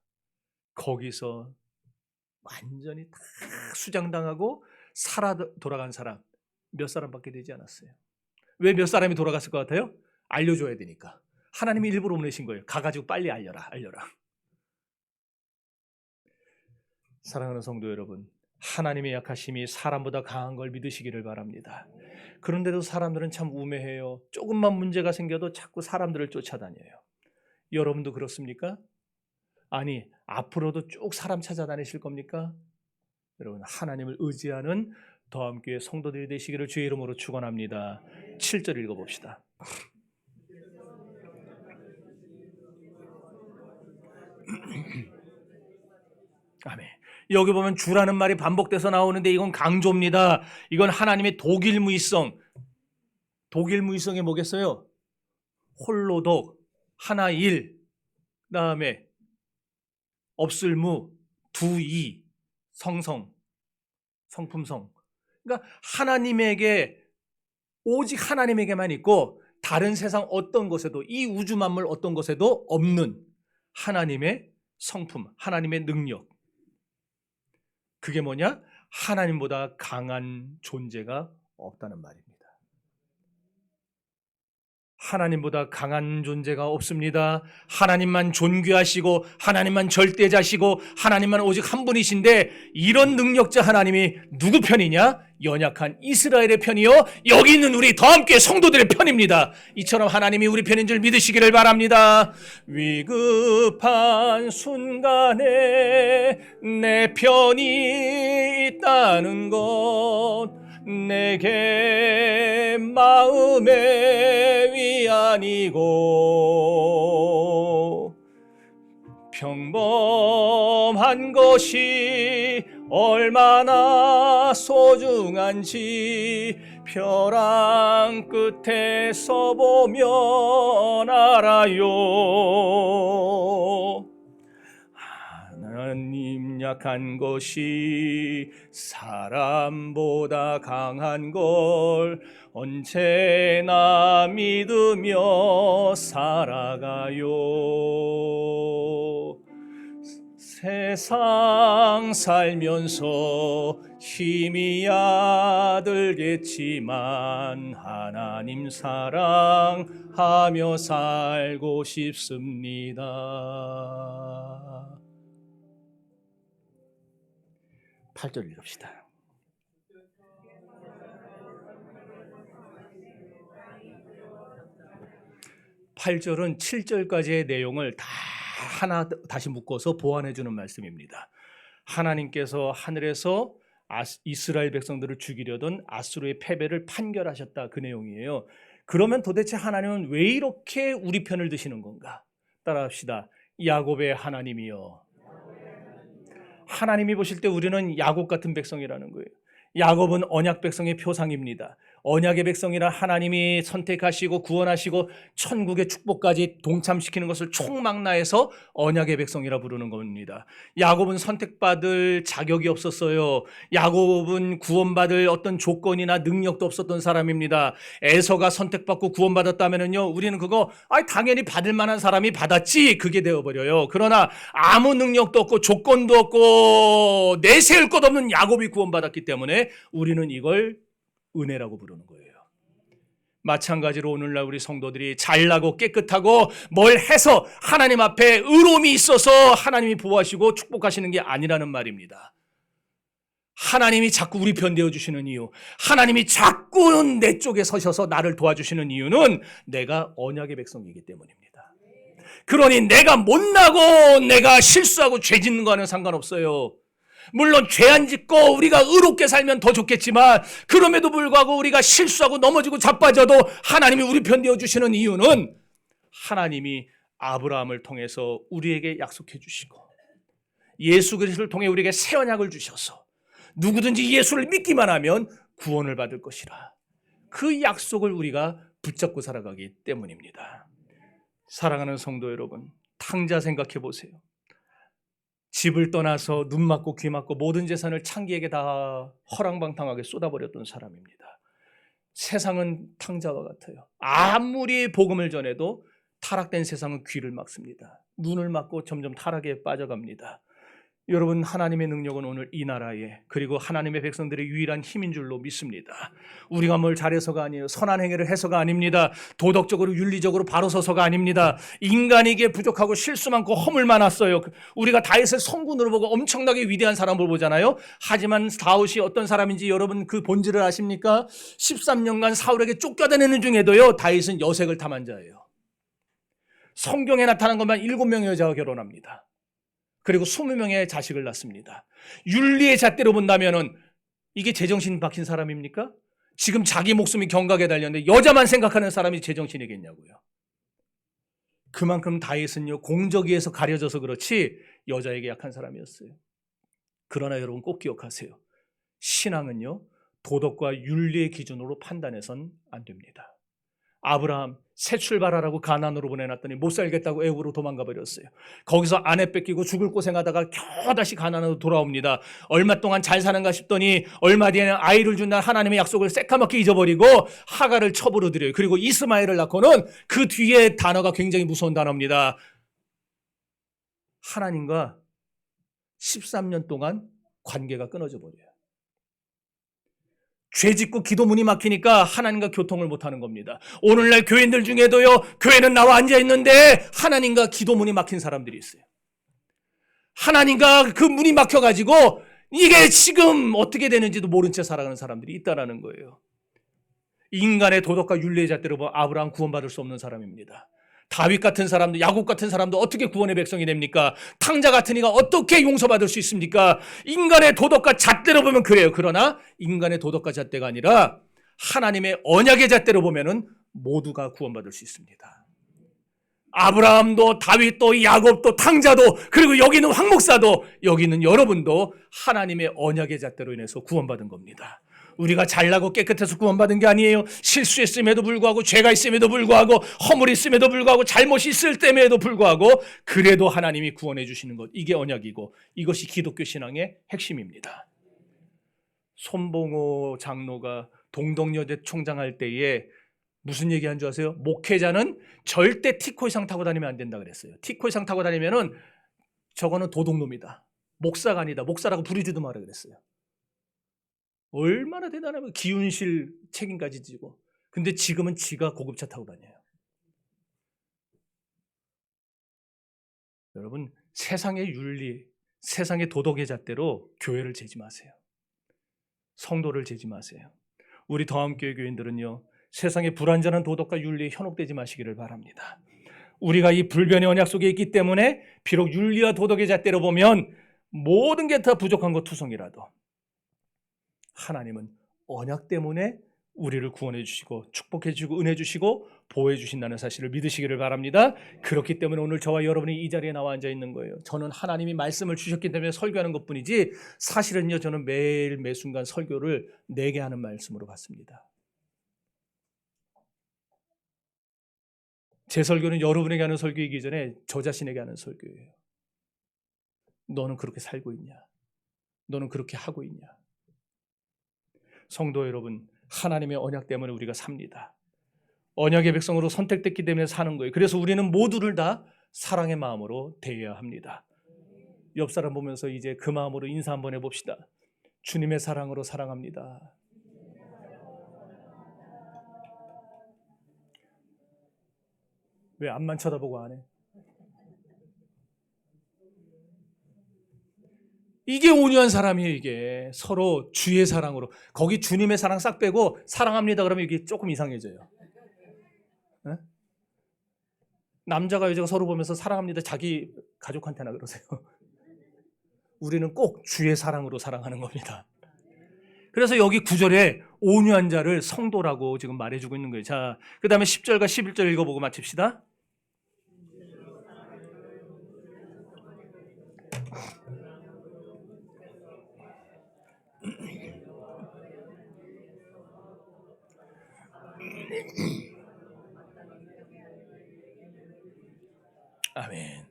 거기서 완전히 다 수장당하고 살아 돌아간 사람 몇 사람밖에 되지 않았어요. 왜 몇 사람이 돌아갔을 것 같아요? 알려줘야 되니까. 하나님이 일부러 보내신 거예요. 가가지고 빨리 알려라. 사랑하는 성도 여러분, 하나님의 약하심이 사람보다 강한 걸 믿으시기를 바랍니다. 그런데도 사람들은 참 우매해요. 조금만 문제가 생겨도 자꾸 사람들을 쫓아다녀요. 여러분도 그렇습니까? 아니, 앞으로도 쭉 사람 찾아다니실 겁니까? 여러분, 하나님을 의지하는 더함교회 성도들이 되시기를 주의 이름으로 축원합니다. 7절 읽어봅시다. 아멘. 여기 보면 주라는 말이 반복돼서 나오는데 이건 강조입니다. 이건 하나님의 독일무이성. 독일무이성이 뭐겠어요? 홀로독, 하나일, 그다음에 없을무, 두이, 성성, 성품성. 그러니까 하나님에게, 오직 하나님에게만 있고 다른 세상 어떤 것에도, 이 우주 만물 어떤 것에도 없는 하나님의 성품, 하나님의 능력. 그게 뭐냐? 하나님보다 강한 존재가 없다는 말입니다. 하나님보다 강한 존재가 없습니다. 하나님만 존귀하시고 하나님만 절대자시고 하나님만 오직 한 분이신데, 이런 능력자 하나님이 누구 편이냐? 연약한 이스라엘의 편이요, 여기 있는 우리 더함교회 성도들의 편입니다. 이처럼 하나님이 우리 편인 줄 믿으시기를 바랍니다. 위급한 순간에 내 편이 있다는 것, 내게 마음의 위안이고, 평범한 것이 얼마나 소중한지 벼랑 끝에서 보면 알아요. 하나님 약한 것이 사람보다 강한 걸 언제나 믿으며 살아가요. 세상 살면서 힘이 야들겠지만 하나님 사랑하며 살고 싶습니다. 8절 읽읍시다. (8절은) 7절까지의 내용을 다 하나 다시 묶어서 보완해 주는 말씀입니다. 하나님께서 하늘에서 이스라엘 백성들을 죽이려던 아수르의 패배를 판결하셨다, 그 내용이에요. 그러면 도대체 하나님은 왜 이렇게 우리 편을 드시는 건가? 따라합시다. 야곱의 하나님이여. 하나님이 보실 때 우리는 야곱 같은 백성이라는 거예요. 야곱은 언약 백성의 표상입니다. 언약의 백성이라 하나님이 선택하시고 구원하시고 천국의 축복까지 동참시키는 것을 총망라해서 언약의 백성이라 부르는 겁니다. 야곱은 선택받을 자격이 없었어요. 야곱은 구원받을 어떤 조건이나 능력도 없었던 사람입니다. 에서가 선택받고 구원받았다면요, 우리는 그거 당연히 받을 만한 사람이 받았지, 그게 되어버려요. 그러나 아무 능력도 없고 조건도 없고 내세울 것 없는 야곱이 구원받았기 때문에 우리는 이걸 은혜라고 부르는 거예요. 마찬가지로 오늘날 우리 성도들이 잘나고 깨끗하고 뭘 해서 하나님 앞에 의로움이 있어서 하나님이 보호하시고 축복하시는 게 아니라는 말입니다. 하나님이 자꾸 우리 편 되어주시는 이유, 하나님이 자꾸 내 쪽에 서셔서 나를 도와주시는 이유는 내가 언약의 백성이기 때문입니다. 그러니 내가 못나고 내가 실수하고 죄 짓는 거와는 상관없어요. 물론 죄 안 짓고 우리가 의롭게 살면 더 좋겠지만, 그럼에도 불구하고 우리가 실수하고 넘어지고 자빠져도 하나님이 우리 편 되어주시는 이유는 하나님이 아브라함을 통해서 우리에게 약속해 주시고 예수 그리스도를 통해 우리에게 새 언약을 주셔서 누구든지 예수를 믿기만 하면 구원을 받을 것이라, 그 약속을 우리가 붙잡고 살아가기 때문입니다. 사랑하는 성도 여러분, 탕자 생각해 보세요. 집을 떠나서 눈 맞고 귀 맞고 모든 재산을 창기에게 다 허랑방탕하게 쏟아버렸던 사람입니다. 세상은 탕자와 같아요. 아무리 복음을 전해도 타락된 세상은 귀를 막습니다. 눈을 막고 점점 타락에 빠져갑니다. 여러분, 하나님의 능력은 오늘 이 나라에, 그리고 하나님의 백성들의 유일한 힘인 줄로 믿습니다. 우리가 뭘 잘해서가 아니에요. 선한 행위를 해서가 아닙니다. 도덕적으로 윤리적으로 바로 서서가 아닙니다. 인간이기에 부족하고 실수 많고 허물 많았어요. 우리가 다윗을 성군으로 보고 엄청나게 위대한 사람을 보잖아요. 하지만 다윗이 어떤 사람인지 여러분 그 본질을 아십니까? 13년간 사울에게 쫓겨다니는 중에도요, 다윗은 여색을 탐한 자예요. 성경에 나타난 것만 7명의 여자와 결혼합니다. 그리고 20명의 자식을 낳습니다. 윤리의 잣대로 본다면은 이게 제정신 박힌 사람입니까? 지금 자기 목숨이 경각에 달렸는데 여자만 생각하는 사람이 제정신이겠냐고요. 그만큼 다윗은요, 공적위에서 가려져서 그렇지 여자에게 약한 사람이었어요. 그러나 여러분 꼭 기억하세요. 신앙은요, 도덕과 윤리의 기준으로 판단해선 안 됩니다. 아브라함 새 출발하라고 가나안으로 보내놨더니 못 살겠다고 애굽으로 도망가 버렸어요. 거기서 아내 뺏기고 죽을 고생하다가 겨우 다시 가나안으로 돌아옵니다. 얼마 동안 잘 사는가 싶더니 얼마 뒤에는 아이를 준다는 하나님의 약속을 새까맣게 잊어버리고 하갈을 첩으로 들여요. 그리고 이스마엘을 낳고는 그 뒤에 단어가 굉장히 무서운 단어입니다. 하나님과 13년 동안 관계가 끊어져 버려요. 죄 짓고 기도문이 막히니까 하나님과 교통을 못하는 겁니다. 오늘날 교인들 중에도요, 교회는 나와 앉아있는데 하나님과 기도문이 막힌 사람들이 있어요. 하나님과 그 문이 막혀가지고 이게 지금 어떻게 되는지도 모른 채 살아가는 사람들이 있다는 거예요. 인간의 도덕과 윤리의 잣대로 보면 아브라함 구원받을 수 없는 사람입니다. 다윗 같은 사람도, 야곱 같은 사람도 어떻게 구원의 백성이 됩니까? 탕자 같은 이가 어떻게 용서받을 수 있습니까? 인간의 도덕과 잣대로 보면 그래요. 그러나 인간의 도덕과 잣대가 아니라 하나님의 언약의 잣대로 보면은 모두가 구원받을 수 있습니다. 아브라함도 다윗도 야곱도 탕자도, 그리고 여기 있는 황 목사도, 여기 있는 여러분도 하나님의 언약의 잣대로 인해서 구원받은 겁니다. 우리가 잘나고 깨끗해서 구원받은 게 아니에요. 실수했음에도 불구하고, 죄가 있음에도 불구하고, 허물이 있음에도 불구하고, 잘못이 있을 때에도 불구하고, 그래도 하나님이 구원해 주시는 것, 이게 언약이고 이것이 기독교 신앙의 핵심입니다. 손봉호 장로가 동덕여대 총장할 때에 무슨 얘기한 줄 아세요? 목회자는 절대 티코 이상 타고 다니면 안 된다 그랬어요. 티코 이상 타고 다니면은 저거는 도둑놈이다. 목사가 아니다. 목사라고 부르지도 마라 그랬어요. 얼마나 대단하면 기운실 책임까지 지고. 근데 지금은 지가 고급차 타고 다녀요. 여러분, 세상의 윤리, 세상의 도덕의 잣대로 교회를 재지 마세요. 성도를 재지 마세요. 우리 더함교회 교인들은요, 세상의 불완전한 도덕과 윤리에 현혹되지 마시기를 바랍니다. 우리가 이 불변의 언약 속에 있기 때문에 비록 윤리와 도덕의 잣대로 보면 모든 게 다 부족한 것 투성이라도 하나님은 언약 때문에 우리를 구원해 주시고 축복해 주시고 은혜 주시고 보호해 주신다는 사실을 믿으시기를 바랍니다. 그렇기 때문에 오늘 저와 여러분이 이 자리에 나와 앉아 있는 거예요. 저는 하나님이 말씀을 주셨기 때문에 설교하는 것뿐이지 사실은요, 저는 매일 매순간 설교를 내게 하는 말씀으로 받습니다. 제 설교는 여러분에게 하는 설교이기 전에 저 자신에게 하는 설교예요. 너는 그렇게 살고 있냐? 너는 그렇게 하고 있냐? 성도 여러분, 하나님의 언약 때문에 우리가 삽니다. 언약의 백성으로 선택됐기 때문에 사는 거예요. 그래서 우리는 모두를 다 사랑의 마음으로 대해야 합니다. 옆 사람 보면서 이제 그 마음으로 인사 한번 해봅시다. 주님의 사랑으로 사랑합니다. 왜 앞만 쳐다보고 안 해? 이게 온유한 사람이에요. 이게 서로 주의 사랑으로. 거기 주님의 사랑 싹 빼고 사랑합니다 그러면 이게 조금 이상해져요. 네? 남자가 여자가 서로 보면서 사랑합니다 자기 가족한테나 그러세요. 우리는 꼭 주의 사랑으로 사랑하는 겁니다. 그래서 여기 9절에 온유한 자를 성도라고 지금 말해주고 있는 거예요. 자, 그 다음에 10절과 11절 읽어보고 마칩시다. 아멘.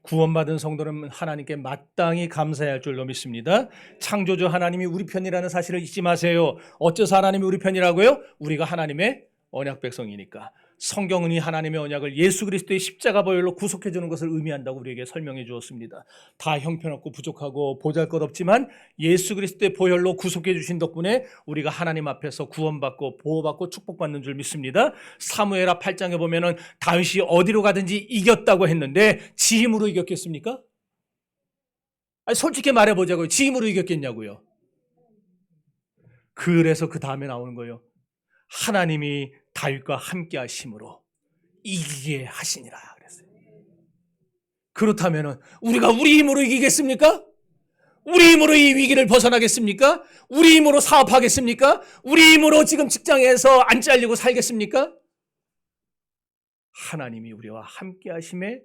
구원받은 성도는 하나님께 마땅히 감사해야 할 줄로 믿습니다. 창조주 하나님이 우리 편이라는 사실을 잊지 마세요. 어째서 하나님이 우리 편이라고요? 우리가 하나님의 언약 백성이니까. 성경은 이 하나님의 언약을 예수 그리스도의 십자가 보혈로 구속해 주는 것을 의미한다고 우리에게 설명해 주었습니다. 다 형편없고 부족하고 보잘것없지만 예수 그리스도의 보혈로 구속해 주신 덕분에 우리가 하나님 앞에서 구원받고 보호받고 축복받는 줄 믿습니다. 사무엘하 8장에 보면은 다윗이 어디로 가든지 이겼다고 했는데 지 힘으로 이겼겠습니까? 아니, 솔직히 말해보자고요. 지 힘으로 이겼겠냐고요. 그래서 그 다음에 나오는 거예요. 하나님이 다윗과 함께 하심으로 이기게 하시니라 그랬어요. 그렇다면 우리가 우리 힘으로 이기겠습니까? 우리 힘으로 이 위기를 벗어나겠습니까? 우리 힘으로 사업하겠습니까? 우리 힘으로 지금 직장에서 안 잘리고 살겠습니까? 하나님이 우리와 함께 하심에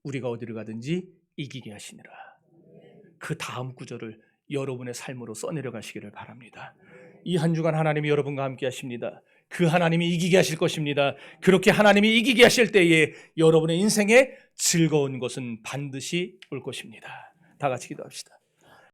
우리가 어디를 가든지 이기게 하시니라. 그 다음 구절을 여러분의 삶으로 써내려 가시기를 바랍니다. 이 한 주간 하나님이 여러분과 함께 하십니다. 그 하나님이 이기게 하실 것입니다. 그렇게 하나님이 이기게 하실 때에 여러분의 인생에 즐거운 것은 반드시 올 것입니다. 다 같이 기도합시다.